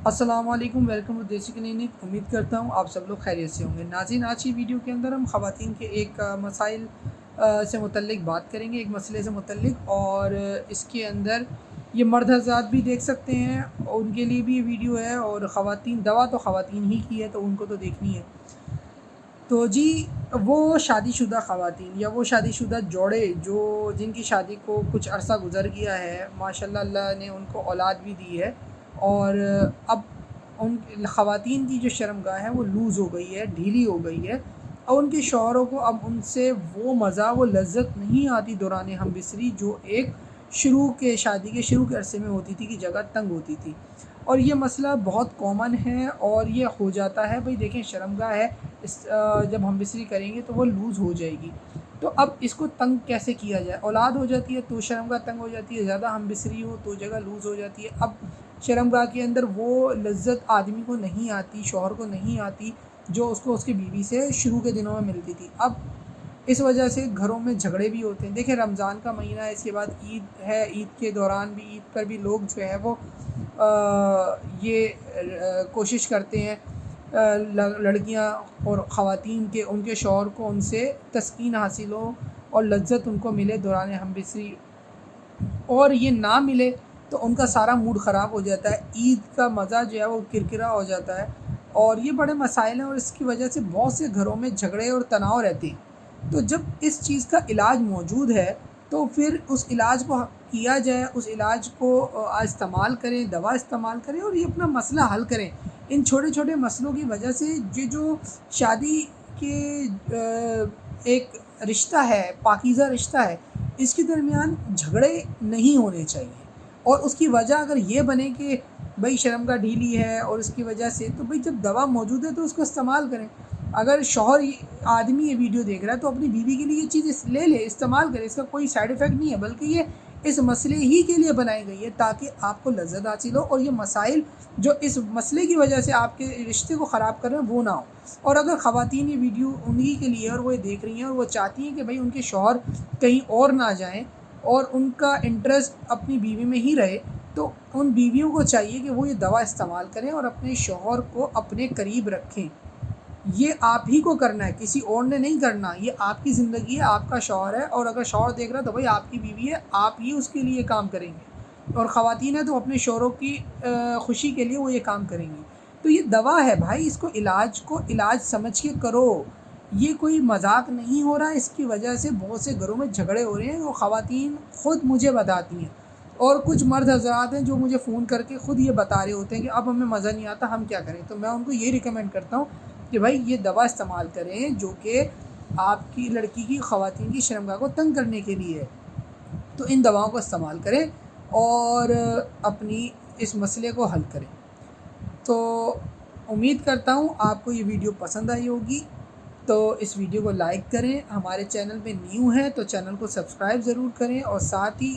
السلام علیکم، welcome to دیسی کلینک۔ امید کرتا ہوں آپ سب لوگ خیریت سے ہوں گے۔ ناظرین، آج کی ویڈیو کے اندر ہم خواتین کے ایک مسائل سے متعلق بات کریں گے، ایک مسئلے سے متعلق، اور اس کے اندر یہ مرد حضرات بھی دیکھ سکتے ہیں، ان کے لیے بھی یہ ویڈیو ہے، اور خواتین، دوا تو خواتین ہی کی ہے تو ان کو تو دیکھنی ہے۔ تو جی، وہ شادی شدہ خواتین یا وہ شادی شدہ جوڑے جن کی شادی کو کچھ عرصہ گزر گیا ہے، ماشاءاللہ اللہ نے ان کو اولاد بھی دی ہے، اور اب ان خواتین کی جو شرمگاہ ہے وہ لوز ہو گئی ہے، ڈھیلی ہو گئی ہے، اور ان کے شوہروں کو اب ان سے وہ مزہ، وہ لذت نہیں آتی دوران ہم بستری جو ایک شادی کے شروع کے عرصے میں ہوتی تھی، کہ جگہ تنگ ہوتی تھی۔ اور یہ مسئلہ بہت کامن ہے، اور یہ ہو جاتا ہے، بھئی دیکھیں شرمگاہ ہے، جب ہم بستری کریں گے تو وہ لوز ہو جائے گی، تو اب اس کو تنگ کیسے کیا جائے؟ اولاد ہو جاتی ہے تو شرمگاہ تنگ ہو جاتی ہے، زیادہ ہم بستری ہو تو جگہ لوز ہو جاتی ہے۔ اب شرمگاہ کے اندر وہ لذت آدمی کو نہیں آتی، شوہر کو نہیں آتی، جو اس کو اس کی بیوی سے شروع کے دنوں میں ملتی تھی۔ اب اس وجہ سے گھروں میں جھگڑے بھی ہوتے ہیں۔ دیکھیں رمضان کا مہینہ ہے، اس کے بعد عید ہے، عید کے دوران بھی، عید پر بھی لوگ جو ہے وہ یہ کوشش کرتے ہیں، لڑکیاں اور خواتین کے، ان کے شوہر کو ان سے تسکین حاصل ہو اور لذت ان کو ملے دوران ہم بستری، اور یہ نہ ملے تو ان کا سارا موڈ خراب ہو جاتا ہے، عید کا مزہ جو ہے وہ کرکرا ہو جاتا ہے، اور یہ بڑے مسائل ہیں، اور اس کی وجہ سے بہت سے گھروں میں جھگڑے اور تناؤ رہتے ہیں۔ تو جب اس چیز کا علاج موجود ہے تو پھر اس علاج کو کیا جائے، اس علاج کو استعمال کریں، دوا استعمال کریں، اور یہ اپنا مسئلہ حل کریں۔ ان چھوٹے چھوٹے مسئلوں کی وجہ سے یہ جو شادی کے ایک رشتہ ہے، پاکیزہ رشتہ ہے، اس کے درمیان جھگڑے نہیں ہونے چاہیے۔ اور اس کی وجہ اگر یہ بنے کہ بھئی شرمگاہ ڈھیلی ہے اور اس کی وجہ سے، تو بھئی جب دوا موجود ہے تو اس کو استعمال کریں۔ اگر شوہر آدمی یہ ویڈیو دیکھ رہا ہے تو اپنی بیوی کے لیے یہ چیز لے لے، استعمال کرے، اس کا کوئی سائیڈ ایفیکٹ نہیں ہے، بلکہ یہ اس مسئلے ہی کے لیے بنائی گئی ہے تاکہ آپ کو لذت حاصل ہو، اور یہ مسائل جو اس مسئلے کی وجہ سے آپ کے رشتے کو خراب کر رہے ہیں وہ نہ ہو۔ اور اگر خواتین یہ ویڈیو انہی کے لیے اور وہ یہ دیکھ رہی ہیں اور وہ چاہتی ہیں کہ بھئی ان کے شوہر کہیں اور نہ جائیں اور ان کا انٹرسٹ اپنی بیوی میں ہی رہے، تو ان بیویوں کو چاہیے کہ وہ یہ دوا استعمال کریں اور اپنے شوہر کو اپنے قریب رکھیں۔ یہ آپ ہی کو کرنا ہے، کسی اور نے نہیں کرنا، یہ آپ کی زندگی ہے، آپ کا شوہر ہے، اور اگر شوہر دیکھ رہا ہے تو بھئی آپ کی بیوی ہے، آپ ہی اس کے لیے کام کریں گے، اور خواتین ہیں تو اپنے شوہروں کی خوشی کے لیے وہ یہ کام کریں گی۔ تو یہ دوا ہے بھائی، اس کو علاج سمجھ کے کرو، یہ کوئی مذاق نہیں ہو رہا۔ اس کی وجہ سے بہت سے گھروں میں جھگڑے ہو رہے ہیں، اور خواتین خود مجھے بتاتی ہیں، اور کچھ مرد حضرات ہیں جو مجھے فون کر کے خود یہ بتا رہے ہوتے ہیں کہ اب ہمیں مزہ نہیں آتا، ہم کیا کریں؟ تو میں ان کو یہ ریکمینڈ کرتا ہوں کہ بھائی یہ دوا استعمال کریں جو کہ آپ کی لڑکی کی، خواتین کی شرمگاہ کو تنگ کرنے کے لیے ہے، تو ان دواؤں کو استعمال کریں اور اپنی اس مسئلے کو حل کریں۔ تو امید کرتا ہوں آپ کو یہ ویڈیو پسند آئی ہوگی، تو اس ویڈیو کو لائک کریں، ہمارے چینل پہ نیو ہیں تو چینل کو سبسکرائب ضرور کریں، اور ساتھ ہی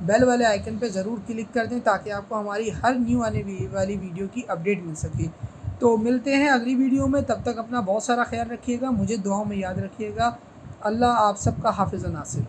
بیل والے آئیکن پہ ضرور کلک کر دیں تاکہ آپ کو ہماری ہر نیو آنے والی ویڈیو کی اپڈیٹ مل سکے۔ تو ملتے ہیں اگلی ویڈیو میں، تب تک اپنا بہت سارا خیال رکھیے گا، مجھے دعاؤں میں یاد رکھیے گا۔ اللہ آپ سب کا حافظ و ناصر۔